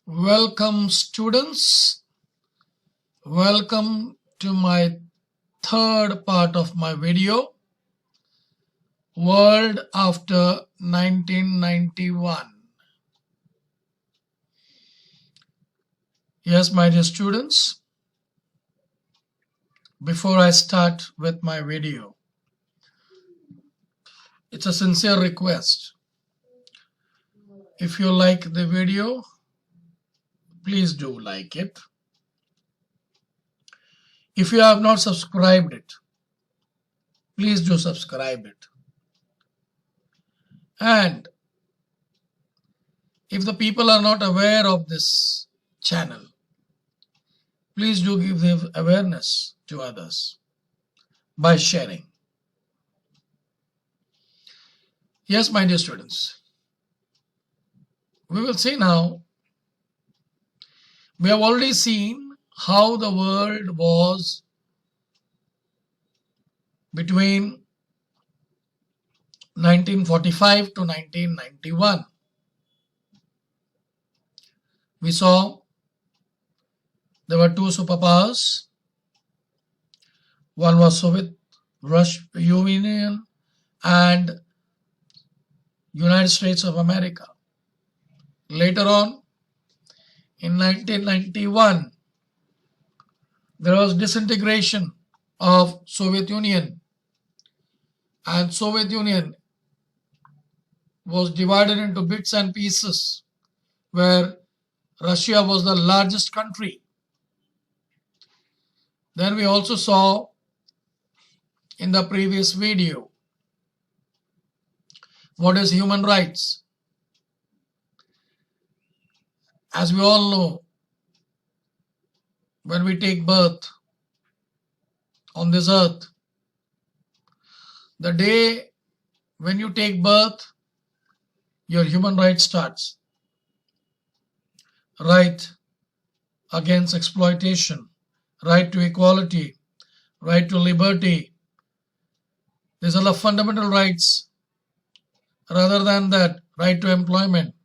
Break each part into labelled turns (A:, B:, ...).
A: Welcome students, welcome to my third part of my video, World After 1991. Yes, my dear students, before I start with my video, it's a sincere request. If you like the video, please do like it. If you have not subscribed it, please do subscribe it. And if the people are not aware of this channel, please do give the awareness to others by sharing. Yes, my dear students, we will see now. We have already seen how the world was between 1945 to 1991. We saw there were two superpowers. One was Soviet Union and United States of America. Later on, in 1991, there was disintegration of Soviet Union, and Soviet Union was divided into bits and pieces, where Russia was the largest country. Then we also saw in the previous video what is human rights. As we all know, when we take birth on this earth, the day when you take birth, your human right starts. Right against exploitation, right to equality, right to liberty. These are the fundamental rights. Rather than that, right to employment.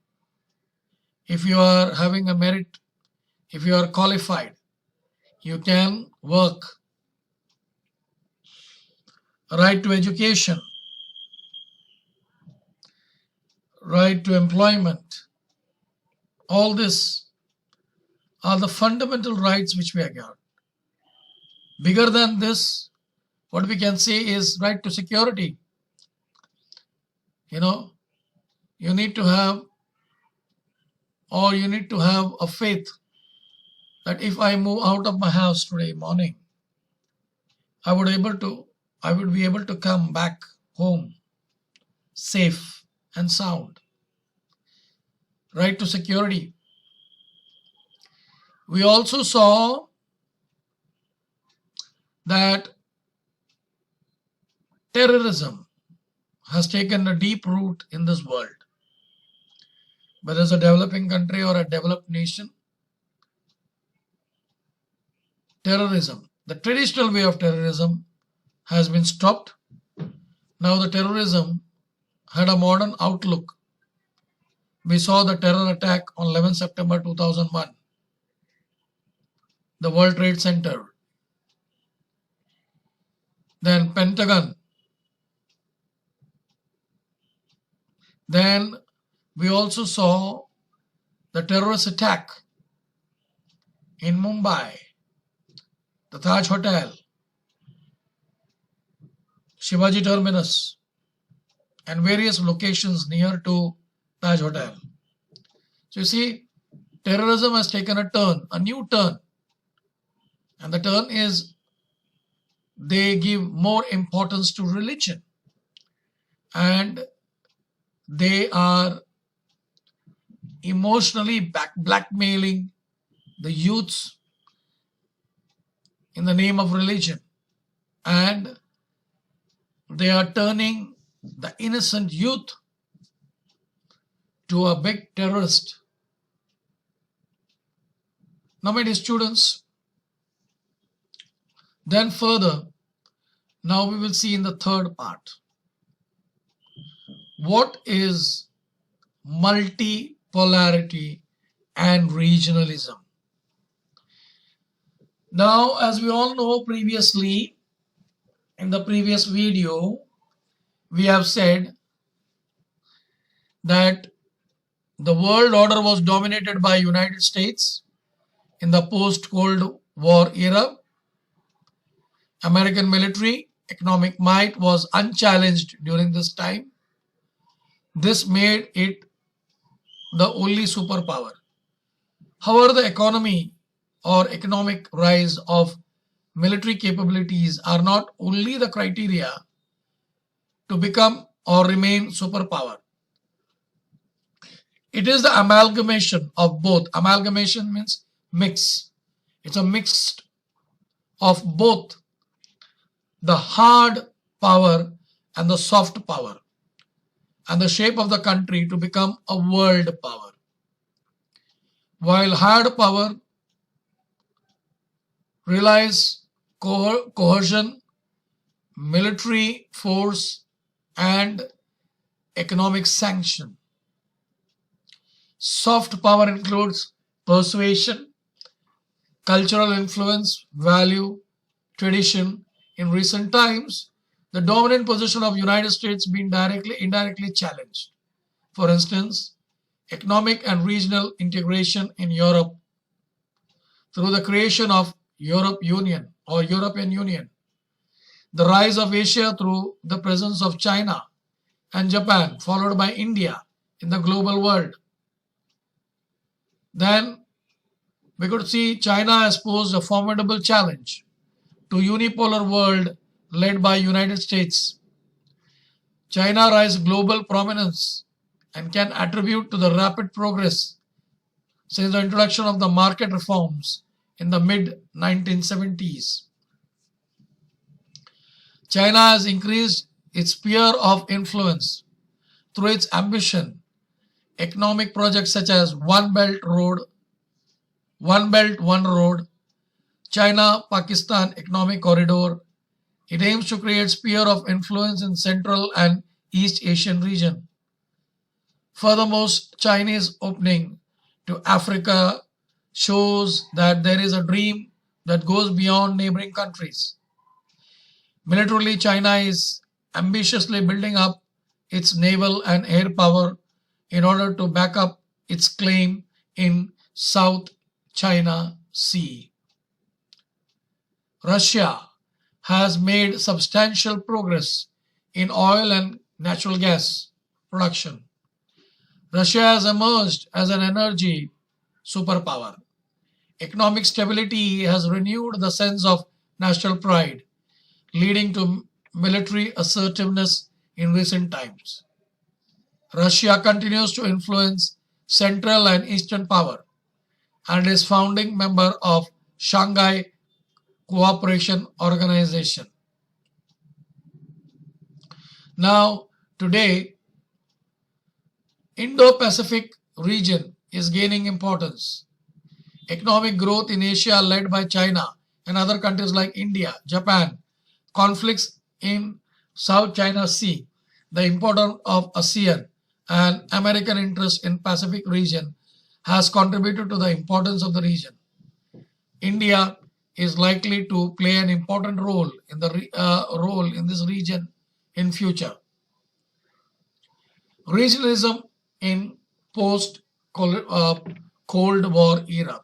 A: If you are having a merit, if you are qualified, you can work. Right to education, right to employment. All this are the fundamental rights which we have got. Bigger than this, what we can say is right to security. You need to have a faith that if I move out of my house today morning, I would be able to come back home safe and sound. Right to security. We also saw that terrorism has taken a deep root in this world. Whether it's a developing country or a developed nation, terrorism, the traditional way of terrorism, has been stopped. Now the terrorism had a modern outlook. We saw the terror attack on 11 September 2001, the World Trade Center, then Pentagon. Then we also saw the terrorist attack in Mumbai, the Taj Hotel, Shivaji Terminus, and various locations near to Taj Hotel. So you see, terrorism has taken a turn, a new turn. And the turn is they give more importance to religion. And they are emotionally blackmailing the youths in the name of religion. And they are turning the innocent youth to a big terrorist. Now, my dear students, then further, now we will see in the third part, what is multipolarity and regionalism. Now, as we all know previously, in the previous video, we have said that the world order was dominated by United States in the post-Cold War era. American military economic might was unchallenged during this time. This made it the only superpower. However, the economy or economic rise of military capabilities are not only the criteria to become or remain superpower. It is the amalgamation of both. Amalgamation means mix. It's a mix of both the hard power and the soft power and the shape of the country to become a world power. While hard power relies coercion, military force, and economic sanction. Soft power includes persuasion, cultural influence, value, tradition. In recent times, the dominant position of United States being indirectly challenged. For instance, economic and regional integration in Europe through the creation of European Union, the rise of Asia through the presence of China and Japan, followed by India in the global world. Then we could see China has posed a formidable challenge to unipolar world led by United States. China rise global prominence and can attribute to the rapid progress since the introduction of the market reforms in the mid-1970s. China has increased its sphere of influence through its ambition, economic projects such as One Belt, One Road, China-Pakistan Economic Corridor. It aims to create sphere of influence in Central and East Asian region. Furthermore, Chinese opening to Africa shows that there is a dream that goes beyond neighboring countries. Militarily, China is ambitiously building up its naval and air power in order to back up its claim in South China Sea. Russia has made substantial progress in oil and natural gas production. Russia has emerged as an energy superpower. Economic stability has renewed the sense of national pride, leading to military assertiveness in recent times. Russia continues to influence Central and Eastern power and is founding member of Shanghai Cooperation Organization. Now, today, Indo-Pacific region is gaining importance. Economic growth in Asia led by China and other countries like India, Japan, conflicts in South China Sea, the importance of ASEAN and American interest in Pacific region has contributed to the importance of the region. India is likely to play an important role in this region in future. Regionalism in post-Cold War era.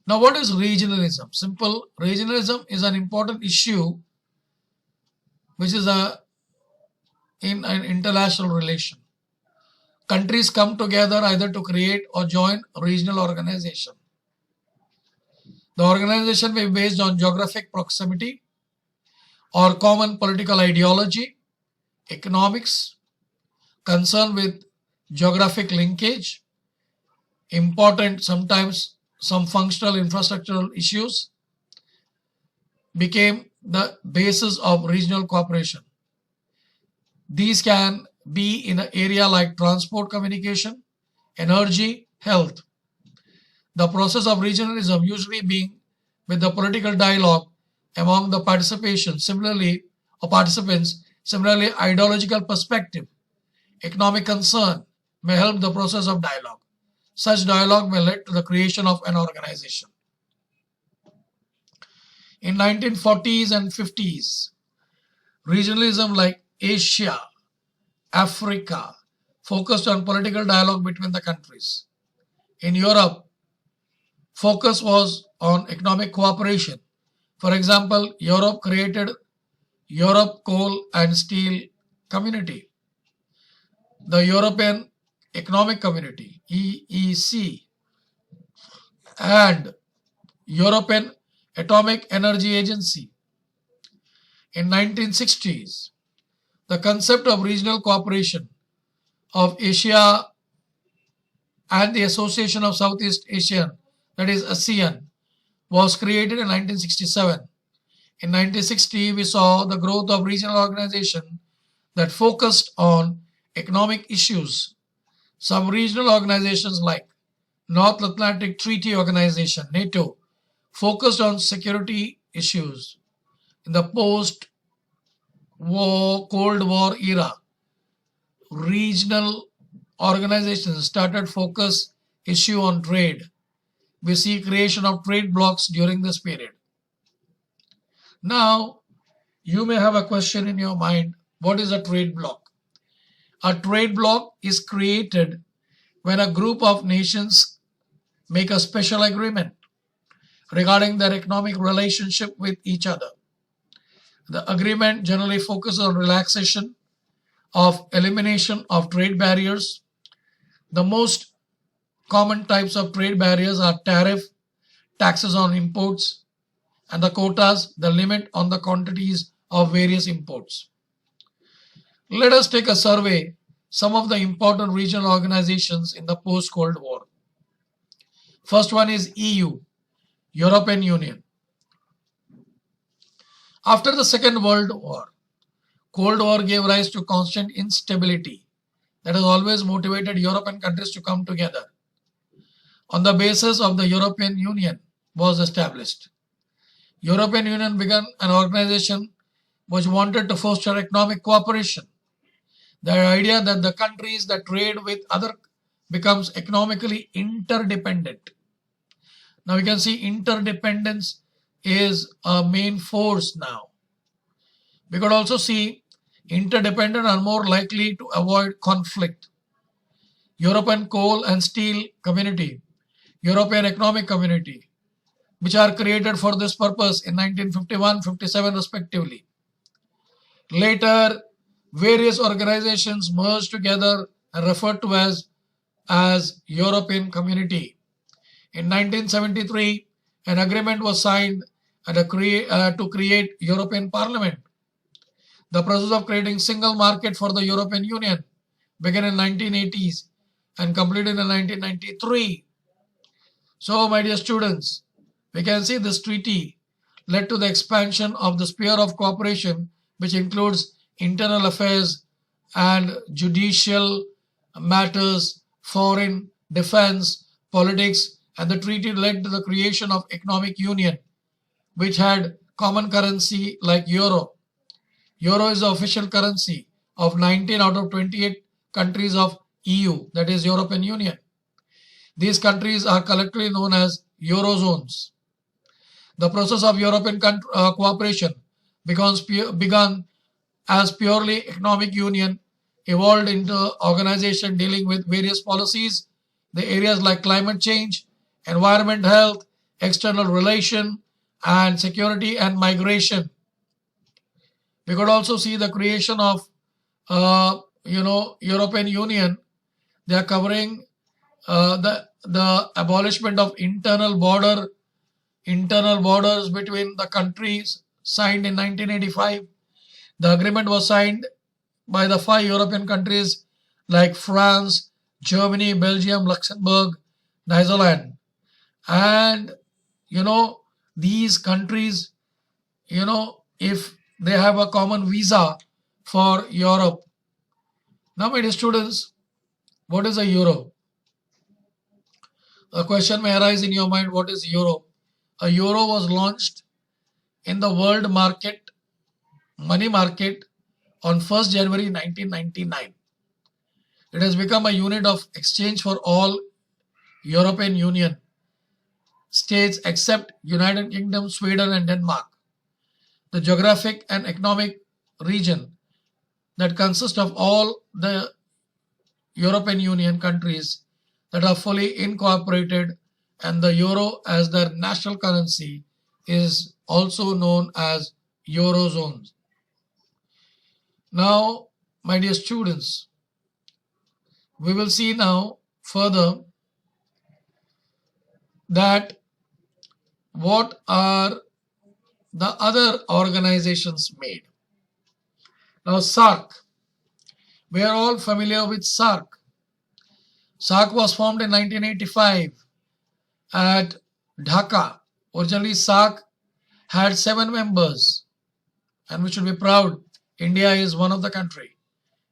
A: Now, what is regionalism? Simple. Regionalism is an important issue which is in an international relation. Countries come together either to create or join a regional organization. The organization may be based on geographic proximity or common political ideology, economics, concern with geographic linkage, important sometimes some functional infrastructural issues became the basis of regional cooperation. These can be in an area like transport, communication, energy, health. The process of regionalism usually being with the political dialogue among the participants, similarly ideological perspective, economic concern may help the process of dialogue. Such dialogue may lead to the creation of an organization. In 1940s and 50s, regionalism like Asia, Africa focused on political dialogue between the countries. In Europe, focus was on economic cooperation. For example, Europe created Europe Coal and Steel Community, the European Economic Community, EEC, and European Atomic Energy Agency. In 1960s, the concept of regional cooperation of Asia and the Association of Southeast Asian, that is ASEAN, was created in 1967. In 1960, we saw the growth of regional organization that focused on economic issues. Some regional organizations like North Atlantic Treaty Organization, NATO, focused on security issues. In the post-war, Cold War era, regional organizations started focus issue on trade. We see creation of trade blocs during this period. Now, you may have a question in your mind, what is a trade bloc? A trade bloc is created when a group of nations make a special agreement regarding their economic relationship with each other. The agreement generally focuses on relaxation of elimination of trade barriers. The most common types of trade barriers are tariff, taxes on imports, and the quotas, the limit on the quantities of various imports. Let us take a survey some of the important regional organizations in the post-Cold War. First one is EU, European Union. After the Second World War, Cold War gave rise to constant instability that has always motivated European countries to come together. On the basis of the European Union was established. European Union began an organization which wanted to foster economic cooperation. The idea that the countries that trade with other becomes economically interdependent. Now we can see interdependence is a main force now. We could also see interdependent are more likely to avoid conflict. European Coal and Steel Community, European Economic Community, which are created for this purpose in 1951-57 respectively. Later, various organizations merged together and referred to as European Community. In 1973, an agreement was signed to create European Parliament. The process of creating single market for the European Union began in 1980s and completed in 1993. So, my dear students, we can see this treaty led to the expansion of the sphere of cooperation, which includes internal affairs and judicial matters, foreign, defense, politics, and the treaty led to the creation of economic union, which had common currency like euro. Euro is the official currency of 19 out of 28 countries of EU, that is European Union. These countries are collectively known as Eurozones. The process of European cooperation began as purely economic union, evolved into organization dealing with various policies, the areas like climate change, environment, health, external relation, and security and migration. We could also see the creation of European Union. They are covering the abolishment of internal borders between the countries, signed in 1985. The agreement was signed by the 5 European countries like France, Germany, Belgium, Luxembourg, Netherlands. And these countries, if they have a common visa for Europe. Now, my dear students, what is a euro? A question may arise in your mind, what is euro? A euro was launched in the world market, money market, on 1st January 1999. It has become a unit of exchange for all European Union states except United Kingdom, Sweden and Denmark. The geographic and economic region that consists of all the European Union countries that are fully incorporated, and the euro as their national currency is also known as Eurozone. Now, my dear students, we will see now further that what are the other organizations made. Now, SAARC. We are all familiar with SAARC. SAARC was formed in 1985 at Dhaka. Originally, SAARC had 7 members, and we should be proud. India is one of the country.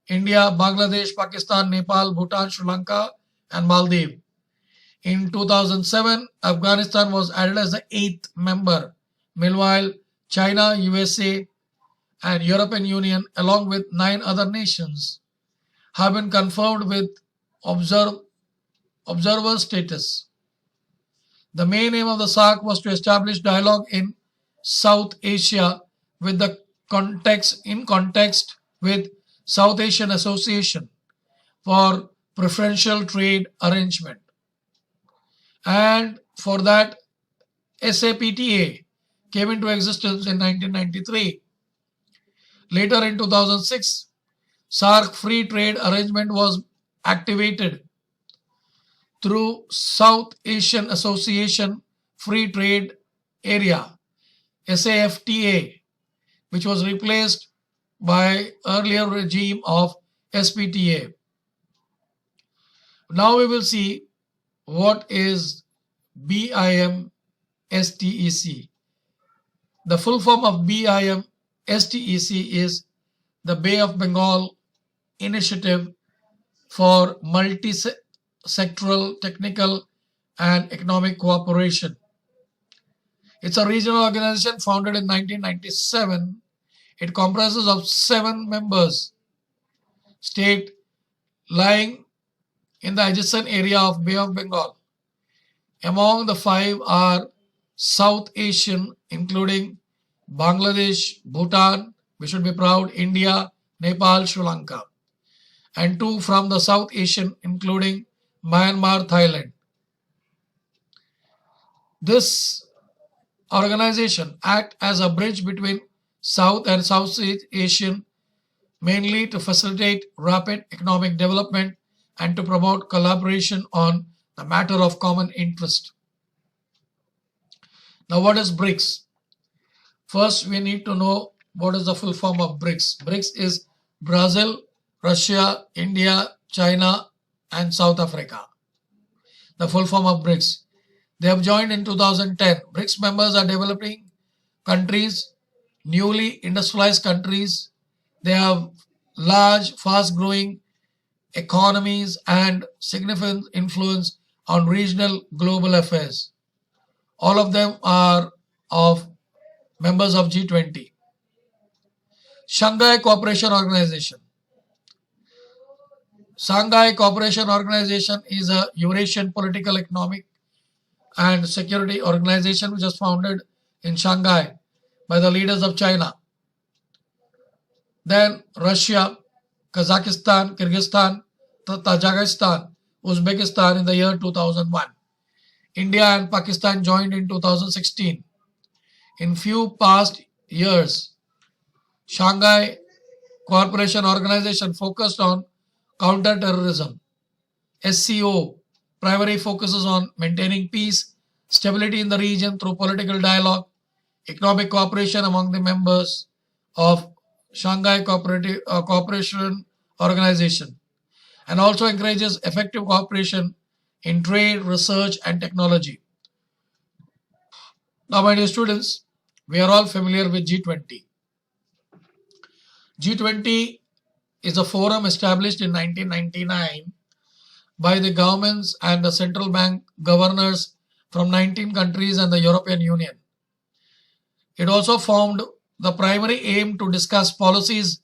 A: India, Bangladesh, Pakistan, Nepal, Bhutan, Sri Lanka, and Maldives. In 2007, Afghanistan was added as the 8th member. Meanwhile, China, USA, and European Union, along with 9 other nations, have been confirmed with observer status. The main aim of the SAARC was to establish dialogue in South Asia with the context with South Asian Association for preferential trade arrangement. And for that, SAPTA came into existence in 1993. Later in 2006, SAARC free trade arrangement was activated through South Asian Association Free Trade Area, SAFTA, which was replaced by earlier regime of SPTA. Now we will see what is BIMSTEC. The full form of BIMSTEC is the Bay of Bengal Initiative for Multi-Sectoral Technical and Economic Cooperation. It's a regional organization founded in 1997. It comprises of 7 members states lying in the adjacent area of Bay of Bengal. Among the 5 are South Asian, including Bangladesh, Bhutan, we should be proud, India, Nepal, Sri Lanka, and 2 from the South Asian, including Myanmar, Thailand. This organization acts as a bridge between South and Southeast Asian, mainly to facilitate rapid economic development and to promote collaboration on the matter of common interest. Now, what is BRICS? First, we need to know what is the full form of BRICS. BRICS is Brazil, Russia, India, China, and South Africa. The full form of BRICS. They have joined in 2010. BRICS members are developing countries, newly industrialized countries. They have large, fast-growing economies and significant influence on regional global affairs. All of them are of members of G20. Shanghai Cooperation Organization. Shanghai Cooperation Organization is a Eurasian political, economic and security organization which was founded in Shanghai by the leaders of China. Then Russia, Kazakhstan, Kyrgyzstan, Tajikistan, Uzbekistan in the year 2001. India and Pakistan joined in 2016. In few past years, Shanghai Cooperation Organization focused on counter-terrorism. SCO primarily focuses on maintaining peace, stability in the region through political dialogue, economic cooperation among the members of Shanghai Cooperation Organization, and also encourages effective cooperation in trade, research, and technology. Now, my dear students, we are all familiar with G20. G20 is a forum established in 1999 by the governments and the central bank governors from 19 countries and the European Union. It also formed the primary aim to discuss policies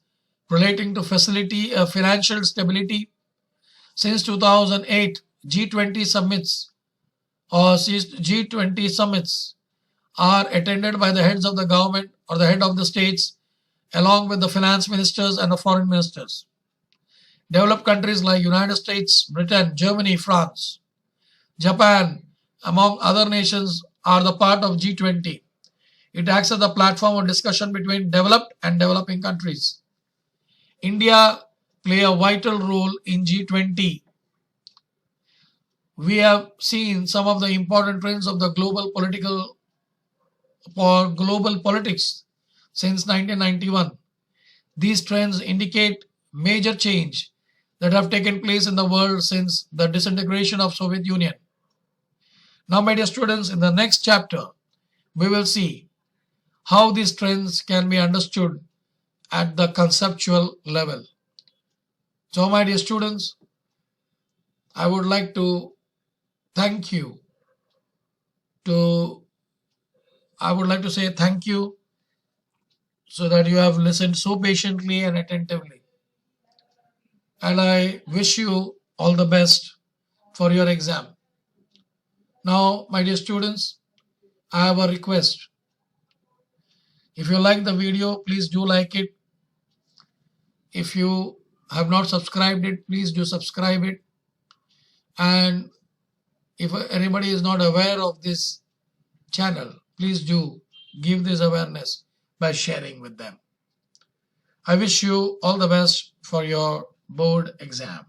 A: relating to financial stability. Since 2008, G20 summits or G20 summits are attended by the heads of the government or the head of the states along with the finance ministers and the foreign ministers. Developed countries like United States, Britain, Germany, France, Japan, among other nations are the part of G20. It acts as a platform of discussion between developed and developing countries. India play a vital role in G20. We have seen some of the important trends of the global politics since 1991. These trends indicate major change that have taken place in the world since the disintegration of Soviet Union. Now, my dear students, in the next chapter, we will see how these trends can be understood at the conceptual level. So, my dear students, I would like to thank you. I would like to say thank you so that you have listened so patiently and attentively. And I wish you all the best for your exam. Now, my dear students, I have a request. If you like the video, please do like it. If you have not subscribed it, please do subscribe it. And if anybody is not aware of this channel, please do give this awareness by sharing with them. I wish you all the best for your board exam.